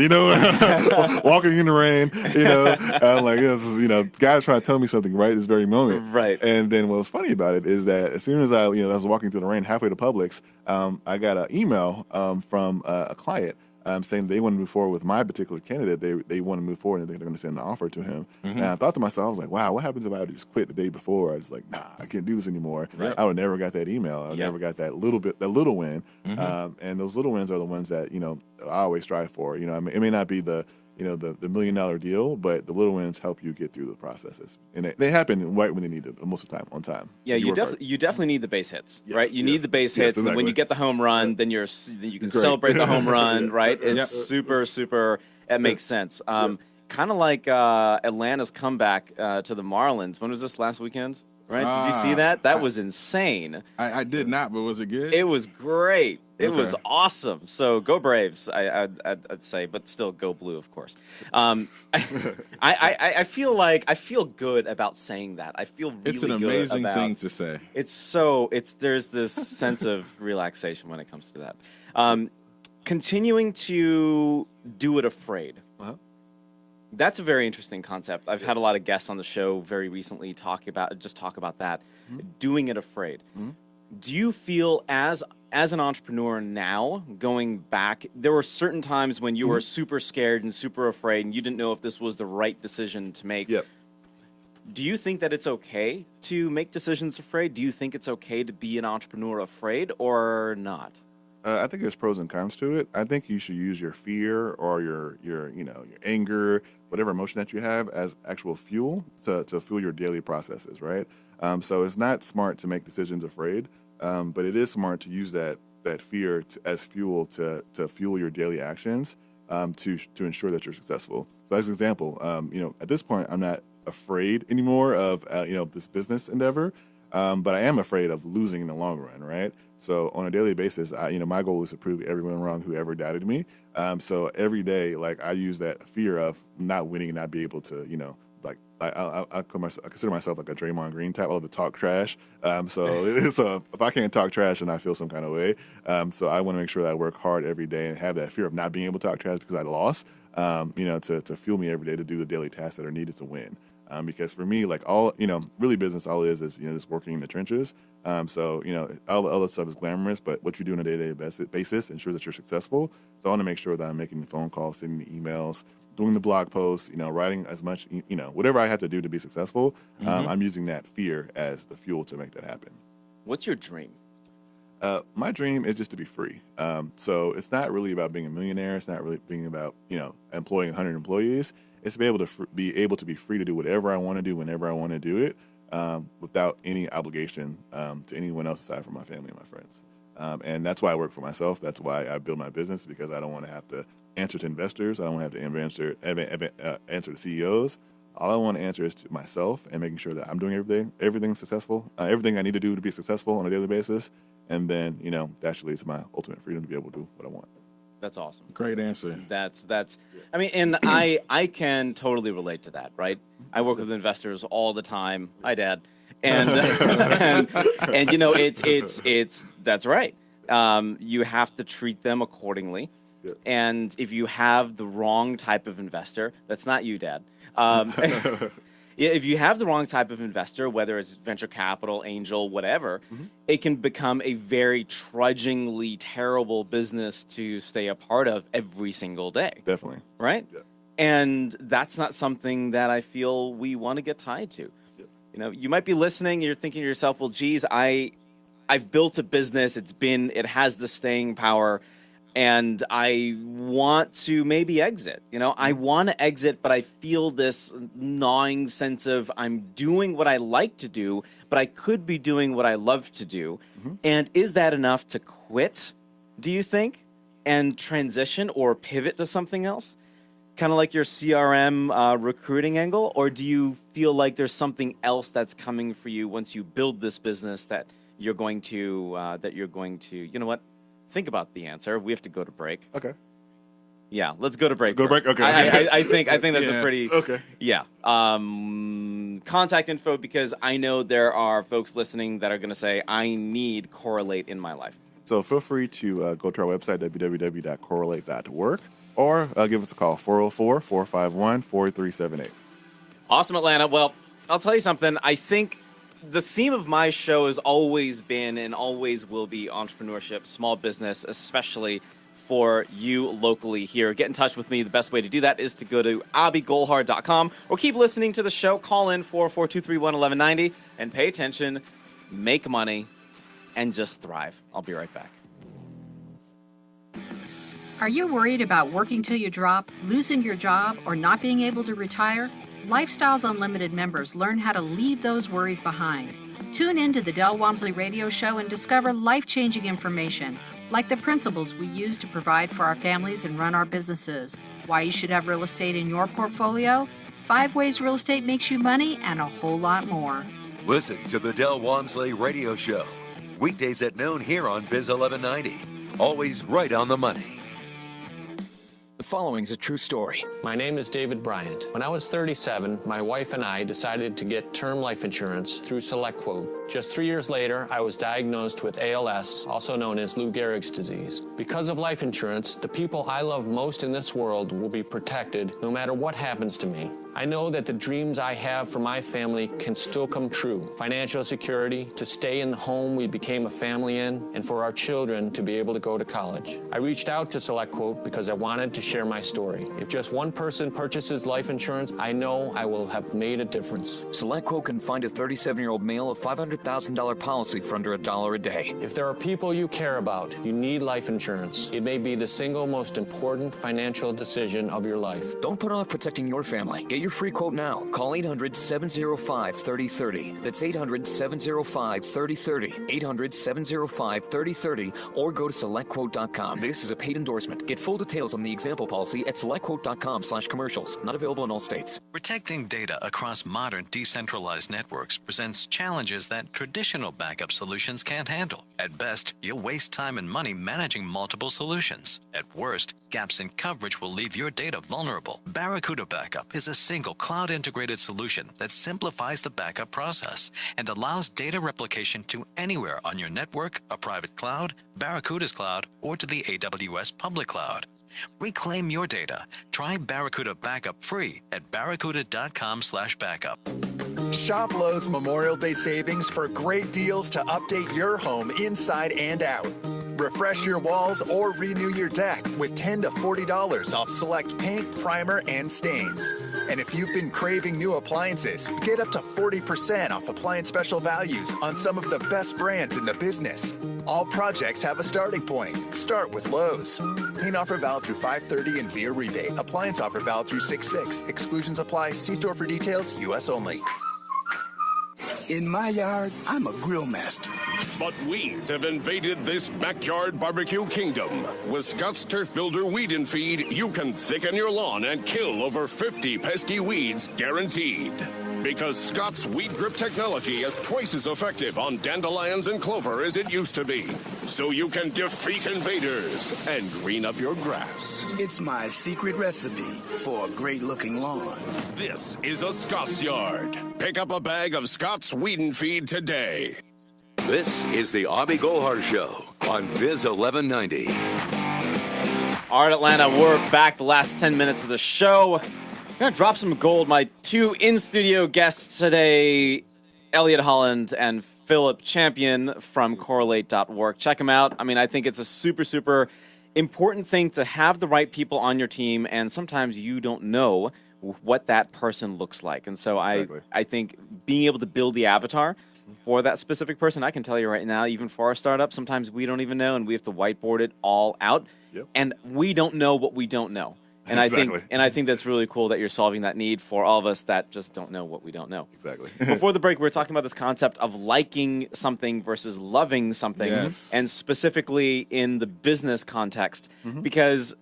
walking in the rain, I'm like, this is, God's trying to tell me something right this very moment. Right. And then what was funny about it is that as soon as I was walking through the rain halfway to Publix, I got an email from a client saying they want to move forward with my particular candidate. They want to move forward and they're going to send an offer to him. And I thought to myself, I was like, wow, what happens if I would just quit the day before? I was like, nah, I can't do this anymore. Right. I would never got that email. I never got that little win. And those little wins are the ones that, I always strive for. It may not be the $1 million deal, but the little wins help you get through the processes. And they happen right when they need it, most of the time, on time. Yeah, you definitely need the base hits, right? You need the base hits, exactly. and when you get the home run, then you can celebrate the home run, right? It's super, it makes sense. Kind of like Atlanta's comeback to the Marlins. When was this, last weekend? Right? Did you see that? That was insane. I did not, but was it good? It was great. It Okay. was awesome. So go Braves, I'd say, but still go blue, of course. I feel good about saying that. I feel really It's an good amazing about, thing to say. There's this sense of relaxation when it comes to that. Continuing to do it afraid. That's a very interesting concept. I've had a lot of guests on the show very recently talk about that. Doing it afraid. Do you feel as an entrepreneur now, going back, there were certain times when you were super scared and super afraid and you didn't know if this was the right decision to make? Yep. Do you think that it's okay to make decisions afraid? Do you think it's okay to be an entrepreneur afraid or not? I think there's pros and cons to it. I think you should use your fear or your anger, whatever emotion that you have, as actual fuel to fuel your daily processes, right? So it's not smart to make decisions afraid, but it is smart to use that fear as fuel to fuel your daily actions to ensure that you're successful. So as an example, at this point, I'm not afraid anymore of this business endeavor, but I am afraid of losing in the long run, right? So on a daily basis, my goal is to prove everyone wrong who ever doubted me. So every day, I use that fear of not winning and not be able to, I consider myself like a Draymond Green type. I love to talk trash. So if I can't talk trash, then I feel some kind of way. So I want to make sure that I work hard every day and have that fear of not being able to talk trash because I lost, to fuel me every day to do the daily tasks that are needed to win. Because for me, really business, all it is just working in the trenches. All the other stuff is glamorous, but what you do on a day-to-day basis ensures that you're successful. So I want to make sure that I'm making the phone calls, sending the emails, doing the blog posts, writing as much, whatever I have to do to be successful. I'm using that fear as the fuel to make that happen. What's your dream? My dream is just to be free. So it's not really about being a millionaire. It's not really being about, employing 100 employees. It's to be able to be free to do whatever I want to do whenever I want to do it, without any obligation to anyone else aside from my family and my friends. And that's why I work for myself. That's why I build my business, because I don't want to have to answer to investors. I don't want to have to answer to CEOs. All I want to answer is to myself and making sure that I'm doing everything successful, everything I need to do to be successful on a daily basis. And then, that should lead to my ultimate freedom to be able to do what I want. That's awesome. Great answer. And I can totally relate to that, right? I work with investors all the time. Hi, Dad. And it's that's right. You have to treat them accordingly. Yeah. And if you have the wrong type of investor, that's not you, Dad. If you have the wrong type of investor, whether it's venture capital, angel, whatever, it can become a very trudgingly terrible business to stay a part of every single day. Definitely. Right? Yeah. And that's not something that I feel we want to get tied to. Yeah. You might be listening and you're thinking to yourself, well, geez, I've built a business. It has the staying power. And I want to maybe exit. I want to exit, but I feel this gnawing sense of I'm doing what I like to do, but I could be doing what I love to do. And is that enough to quit, do you think, and transition or pivot to something else? Kind of like your CRM recruiting angle? Or do you feel like there's something else that's coming for you once you build this business that you're going to, you know what? Think about the answer. We have to go to break. Okay. Yeah, let's go to break. Go to first. break? Okay. I think that's a pretty... Okay. Yeah. Contact info, because I know there are folks listening that are going to say, I need Correlate in my life. So feel free to go to our website, www.correlate.work, or give us a call, 404-451-4378. Awesome, Atlanta. Well, I'll tell you something. I think the theme of my show has always been and always will be entrepreneurship, small business, especially for you locally here. Get in touch with me. The best way to do that is to go to abhigolhar.com or keep listening to the show. Call in 44231-1190 and pay attention, make money, and just thrive. I'll be right back. Are you worried about working till you drop, losing your job, or not being able to retire? Lifestyles Unlimited members learn how to leave those worries behind. Tune in to the Del Walmsley Radio Show and discover life-changing information, like the principles we use to provide for our families and run our businesses, why you should have real estate in your portfolio, 5 ways real estate makes you money, and a whole lot more. Listen to the Del Walmsley Radio Show. Weekdays at noon here on Biz 1190. Always right on the money. The following is a true story. My name is David Bryant. When I was 37, my wife and I decided to get term life insurance through SelectQuote. Just 3 years later, I was diagnosed with ALS, also known as Lou Gehrig's disease. Because of life insurance, the people I love most in this world will be protected no matter what happens to me. I know that the dreams I have for my family can still come true. Financial security, to stay in the home we became a family in, and for our children to be able to go to college. I reached out to SelectQuote because I wanted to share my story. If just one person purchases life insurance, I know I will have made a difference. SelectQuote can find a 37-year-old male a $500,000 policy for under $1 a day. If there are people you care about, you need life insurance. It may be the single most important financial decision of your life. Don't put off protecting your family. Get your free quote now. Call 800-705-3030. That's 800-705-3030. 800-705-3030. Or go to SelectQuote.com. This is a paid endorsement. Get full details on the example policy at SelectQuote.com/commercials. Not available in all states. Protecting data across modern decentralized networks presents challenges that traditional backup solutions can't handle. At best, you'll waste time and money managing multiple solutions. At worst, gaps in coverage will leave your data vulnerable. Barracuda Backup is a single cloud-integrated solution that simplifies the backup process and allows data replication to anywhere on your network, a private cloud, Barracuda's cloud, or to the AWS public cloud. Reclaim your data. Try Barracuda Backup free at barracuda.com/backup. Shop Lowe's Memorial Day savings for great deals to update your home inside and out. Refresh your walls or renew your deck with $10 to $40 off select paint, primer, and stains. And if you've been craving new appliances, get up to 40% off appliance special values on some of the best brands in the business. All projects have a starting point. Start with Lowe's. Paint offer valid through 5/30 and via rebate. Appliance offer valid through 6/6. Exclusions apply. See store for details. U.S. only. In my yard, I'm a grill master. But weeds have invaded this backyard barbecue kingdom. With Scott's Turf Builder Weed and Feed, you can thicken your lawn and kill over 50 pesky weeds guaranteed. Because Scott's Weed Grip technology is twice as effective on dandelions and clover as it used to be. So you can defeat invaders and green up your grass. It's my secret recipe for a great-looking lawn. This is a Scott's Yard. Pick up a bag of Scott's Weed and Feed today. This is the Abhi Golhar Show on Biz 1190. All right, Atlanta, we're back. The last 10 minutes of the show. I'm going to drop some gold. My two in-studio guests today, Elliot Holland and Philip Champion from Correlate.work. Check them out. I mean, I think it's a super, super important thing to have the right people on your team, and sometimes you don't know what that person looks like. And so exactly. I think being able to build the avatar for that specific person, I can tell you right now, even for our startup, sometimes we don't even know, and we have to whiteboard it all out. Yep. And we don't know what we don't know. And exactly. I think that's really cool that you're solving that need for all of us that just don't know what we don't know. Exactly. Before the break, we were talking about this concept of liking something versus loving something, yes. And specifically in the business context, because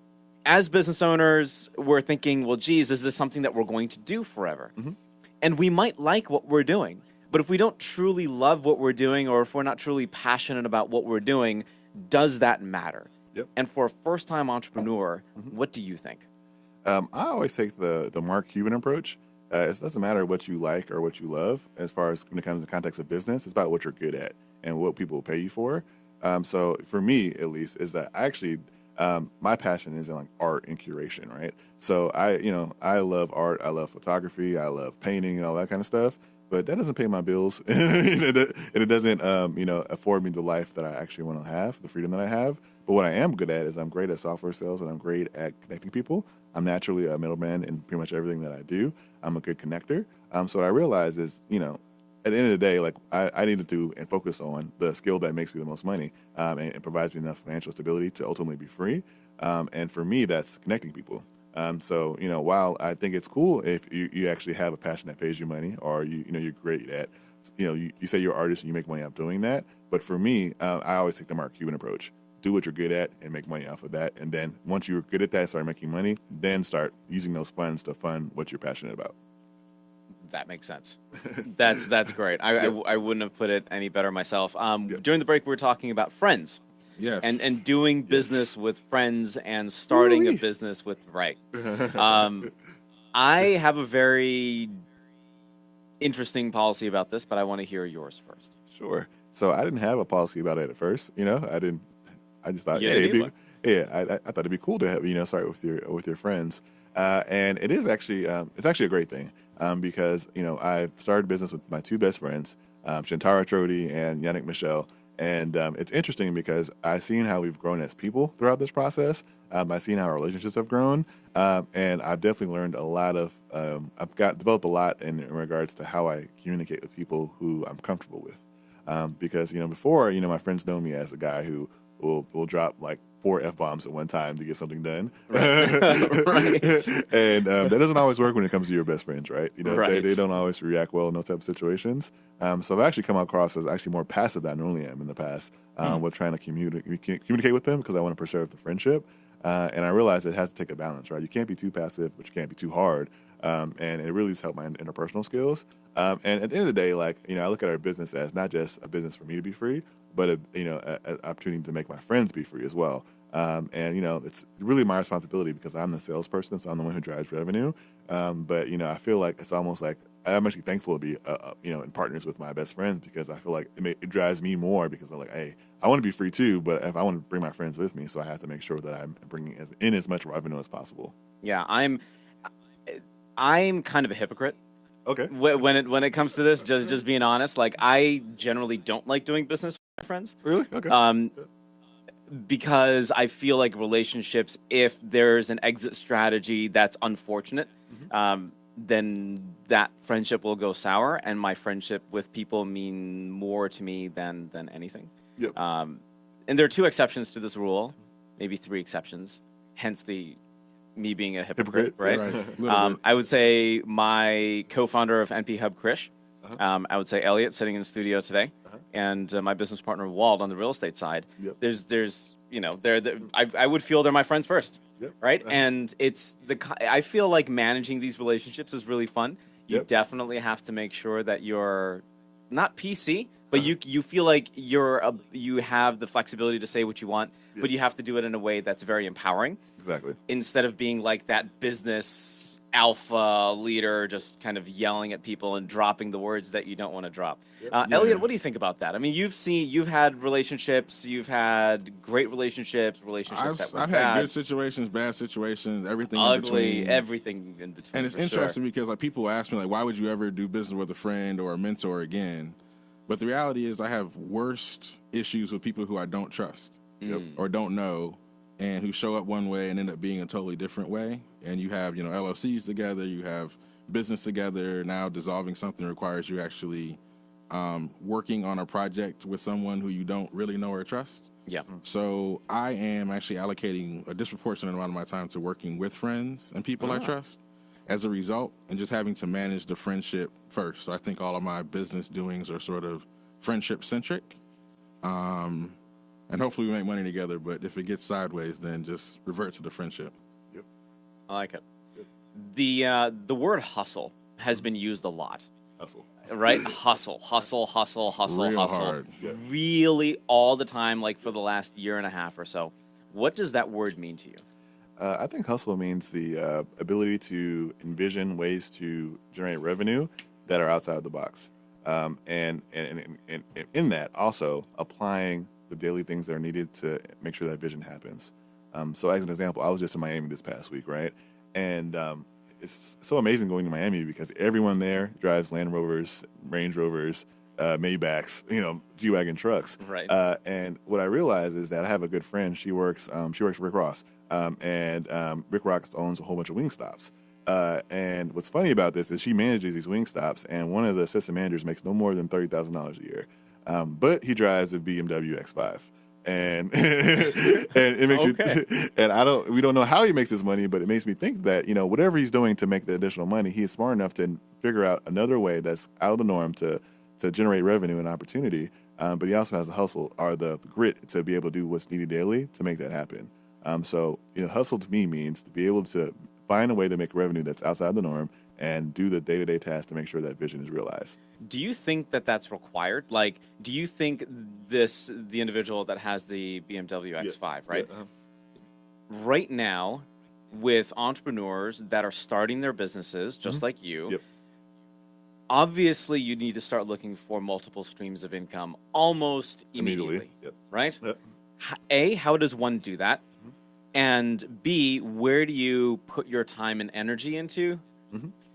as business owners, we're thinking, well, geez, is this something that we're going to do forever? And we might like what we're doing, but if we don't truly love what we're doing, or if we're not truly passionate about what we're doing, does that matter? Yep. And for a first-time entrepreneur, what do you think? I always take the Mark Cuban approach. It doesn't matter what you like or what you love as far as when it comes to the context of business. It's about what you're good at and what people will pay you for. So for me, at least, is that I actually, my passion is in like art and curation, right? So I love art. I love photography. I love painting and all that kind of stuff. But that doesn't pay my bills. And it doesn't, afford me the life that I actually want to have, the freedom that I have. But what I am good at is I'm great at software sales, and I'm great at connecting people. I'm naturally a middleman in pretty much everything that I do. I'm a good connector. So what I realized is, at the end of the day, like I need to do and focus on the skill that makes me the most money and provides me enough financial stability to ultimately be free. And for me, that's connecting people. So while I think it's cool if you actually have a passion that pays you money, or you're great at, you say you're an artist and you make money out doing that. But for me, I always take the Mark Cuban approach. Do what you're good at and make money off of that. And then once you're good at that, start making money, then start using those funds to fund what you're passionate about. That makes sense. That's great. I wouldn't have put it any better myself. During the break, we were talking about friends. Yes. And doing business with friends and starting a business with I have a very interesting policy about this, but I want to hear yours first. Sure. So I didn't have a policy about it at first. I just thought, I thought it'd be cool to have, start with your friends. And it is actually, it's actually a great thing because, I started business with my two best friends, Shantara Trodi and Yannick Michel. And it's interesting because I've seen how we've grown as people throughout this process. I've seen how our relationships have grown. And I've definitely learned a lot of, developed a lot in regards to how I communicate with people who I'm comfortable with. Because, before, my friends know me as a guy who will drop like 4 F-bombs at one time to get something done. Right. And that doesn't always work when it comes to your best friends, right? They don't always react well in those type of situations. So I've actually come across as actually more passive than I normally am in the past with trying to communicate with them because I want to preserve the friendship. And I realized it has to take a balance, right? You can't be too passive, but you can't be too hard. And it really has helped my interpersonal skills. And at the end of the day, I look at our business as not just a business for me to be free, but an opportunity to make my friends be free as well. And it's really my responsibility because I'm the salesperson, so I'm the one who drives revenue. But I feel like it's almost like I'm actually thankful to be in partners with my best friends because I feel like it drives me more because I'm like, hey, I want to be free too, but if I want to bring my friends with me, so I have to make sure that I'm bringing in as much revenue as possible. Yeah, I'm kind of a hypocrite. Okay. When it comes to this, just being honest, I generally don't like doing business with my friends. Really? Okay. Because I feel like relationships, if there's an exit strategy that's unfortunate, then that friendship will go sour, and my friendship with people mean more to me than anything. Yep. And there are 2 exceptions to this rule, maybe 3 exceptions, hence me being a hypocrite, right? I would say my co-founder of NP Hub, Krish. I would say Elliot, sitting in the studio today, and my business partner Wald on the real estate side. Yep. I would feel they're my friends first, yep. right? And I feel like managing these relationships is really fun. You definitely have to make sure that you're not PC, but you feel like you have the flexibility to say what you want, but you have to do it in a way that's very empowering. Exactly. Instead of being like that business alpha leader, just kind of yelling at people and dropping the words that you don't want to drop. Elliot, what do you think about that? I mean, you've had relationships, you've had great relationships. I've had good situations, bad situations, everything in between. Everything in between. And it's interesting because people ask me why would you ever do business with a friend or a mentor again? But the reality is I have worst issues with people who I don't trust or don't know, and who show up one way and end up being a totally different way. And you have, LLCs together, you have business together. Now dissolving something requires you actually working on a project with someone who you don't really know or trust. Yeah. So I am actually allocating a disproportionate amount of my time to working with friends and people I trust as a result, and just having to manage the friendship first. So I think all of my business doings are sort of friendship centric. And hopefully we make money together, but if it gets sideways, then just revert to the friendship. Yep. I like it. Yep. The word hustle has been used a lot. Hustle. Right? Hustle. Real hard. Yeah. Really all the time, for the last year and a half or so. What does that word mean to you? I think hustle means the ability to envision ways to generate revenue that are outside the box. And in that, also applying the daily things that are needed to make sure that vision happens. So as an example, I was just in Miami this past week, right? And it's so amazing going to Miami because everyone there drives Land Rovers, Range Rovers, Maybachs, G-Wagon trucks. Right. And what I realized is that I have a good friend. She works for Rick Ross. And Rick Ross owns a whole bunch of Wingstops. And what's funny about this is she manages these Wingstops, and one of the assistant managers makes no more than $30,000 a year. But he drives a BMW X5, and it makes you. And we don't know how he makes his money, but it makes me think that whatever he's doing to make the additional money, he is smart enough to figure out another way that's out of the norm to generate revenue and opportunity. But he also has the hustle or the grit to be able to do what's needed daily to make that happen. So hustle to me means to be able to find a way to make revenue that's outside the norm and do the day-to-day tasks to make sure that vision is realized. Do you think that that's required? Like, do you think the individual that has the BMW X5, right? Yeah, Right now, with entrepreneurs that are starting their businesses, just like you, obviously you need to start looking for multiple streams of income almost immediately. Right? A, how does one do that? And B, where do you put your time and energy into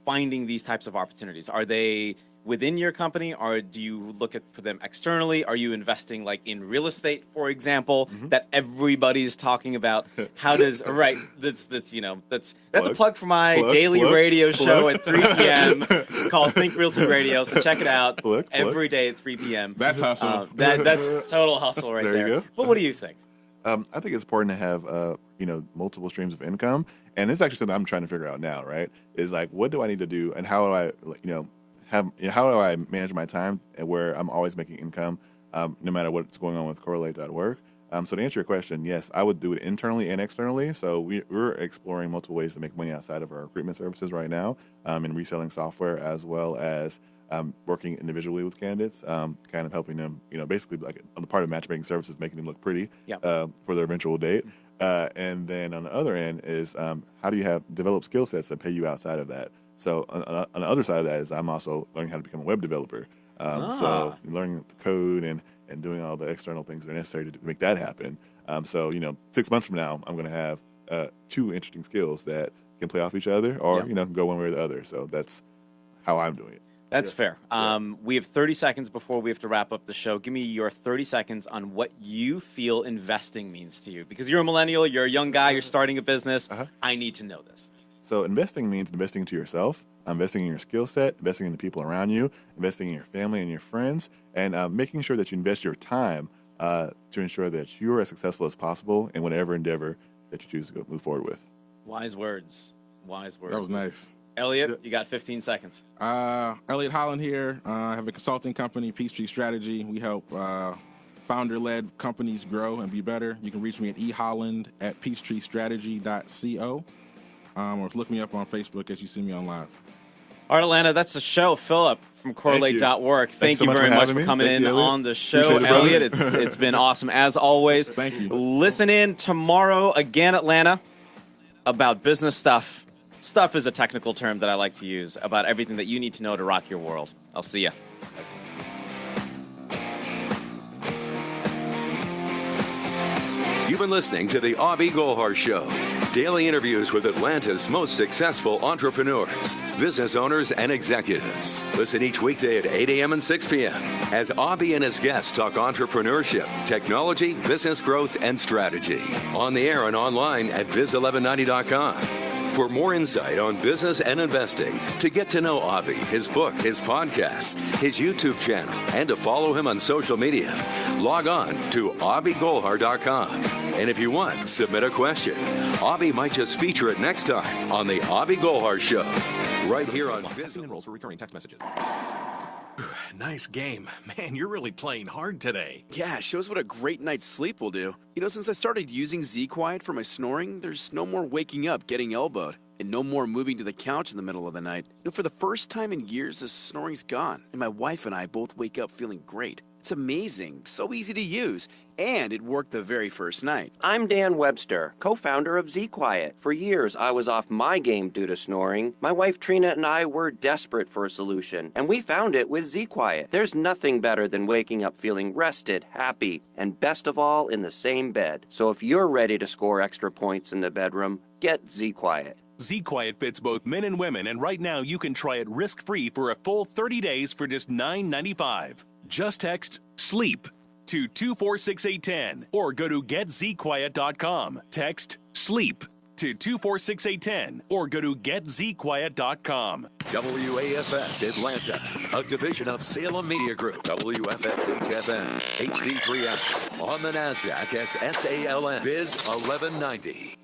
finding these types of opportunities? Are they within your company, or do you look for them externally? Are you investing like in real estate, for example, that everybody's talking about? How does that's a plug for my daily radio show at 3 p.m. called Think Realty Radio. So check it out every day at 3 p.m. That's hustle. That's total hustle right there. There you go. But what do you think? I think it's important to have multiple streams of income, and it's actually something I'm trying to figure out now. Right? Is like, what do I need to do, and how do I how do I manage my time where I'm always making income, no matter what's going on with Correlate.work? So to answer your question, yes, I would do it internally and externally. So we're exploring multiple ways to make money outside of our recruitment services right now, in reselling software, as well as working individually with candidates, kind of helping them, basically like on the part of matchmaking services, making them look pretty for their eventual date. And then on the other end is how do you develop skill sets that pay you outside of that? So on the other side of that is I'm also learning how to become a web developer. So learning the code and doing all the external things that are necessary to make that happen. So 6 months from now, I'm going to have 2 interesting skills that can play off each other, or go one way or the other. So that's how I'm doing it. That's fair. We have 30 seconds before we have to wrap up the show. Give me your 30 seconds on what you feel investing means to you. Because you're a millennial, you're a young guy, you're starting a business. I need to know this. So investing means investing into yourself, investing in your skill set, investing in the people around you, investing in your family and your friends, and making sure that you invest your time to ensure that you are as successful as possible in whatever endeavor that you choose to move forward with. Wise words. Wise words. That was nice. Elliot, you got 15 seconds. Elliot Holland here. I have a consulting company, Peachtree Strategy. We help founder-led companies grow and be better. You can reach me at eholland@peachtreestrategy.co. Or look me up on Facebook as you see me on live. All right, Atlanta, that's the show. Philip from Correlate.work. Thank you very much for coming in on the show. Elliot, it's been awesome as always. Thank you. Listen in tomorrow again, Atlanta, about business stuff. Stuff is a technical term that I like to use about everything that you need to know to rock your world. I'll see ya. You've been listening to the Abhi Golhar Show. Daily interviews with Atlanta's most successful entrepreneurs, business owners, and executives. Listen each weekday at 8 a.m. and 6 p.m. as Abhi and his guests talk entrepreneurship, technology, business growth, and strategy. On the air and online at biz1190.com. For more insight on business and investing, to get to know Abhi, his book, his podcast, his YouTube channel, and to follow him on social media, log on to abhigolhar.com. And if you want, submit a question. Abhi might just feature it next time on the Abhi Golhar Show, right here on Biz. Enrolls for recurring text messages. Nice game. Man, you're really playing hard today. Yeah, shows what a great night's sleep will do. Since I started using Z-Quiet for my snoring, there's no more waking up getting elbowed, and no more moving to the couch in the middle of the night. For the first time in years, the snoring's gone, and my wife and I both wake up feeling great. It's amazing, so easy to use, and it worked the very first night. I'm Dan Webster, co-founder of Z-Quiet. For years, I was off my game due to snoring. My wife Trina and I were desperate for a solution, and we found it with Z-Quiet. There's nothing better than waking up feeling rested, happy, and best of all, in the same bed. So if you're ready to score extra points in the bedroom, get Z-Quiet. Z-Quiet fits both men and women, and right now you can try it risk-free for a full 30 days for just $9.95. Just text SLEEP to 246810 or go to getzquiet.com. Text SLEEP to 246810 or go to getzquiet.com. WAFS Atlanta, a division of Salem Media Group. WFS HFN, HD3S, on the NASDAQ as SALM, Biz 1190.